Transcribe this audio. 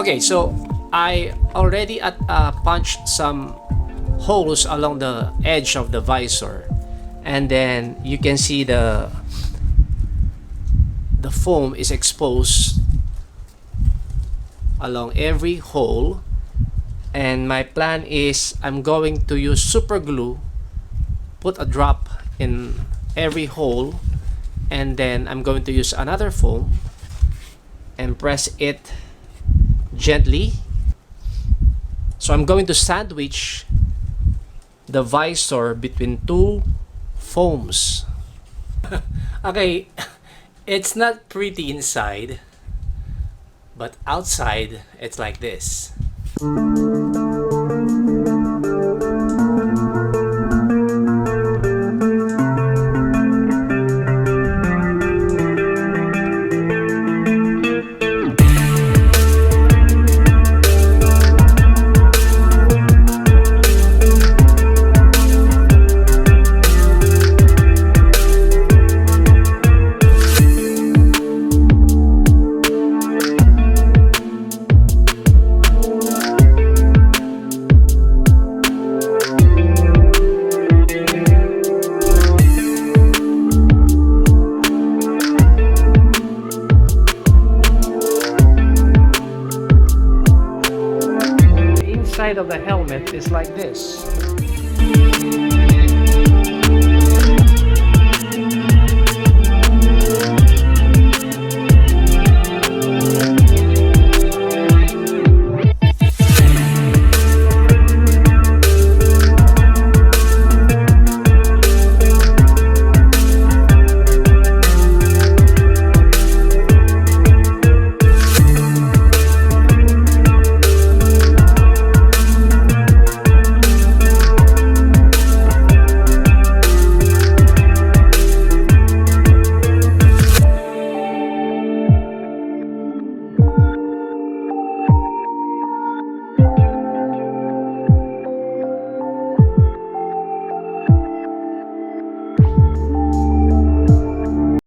Okay, so I already punched some holes along the edge of the visor, and then you can see the foam is exposed along every hole. And my plan is I'm going to use super glue, put a drop in every hole, and then I'm going to use another foam and press it gently. So I'm going to sandwich the visor between two foams. Okay, it's not pretty inside, but outside it's like this. is like this.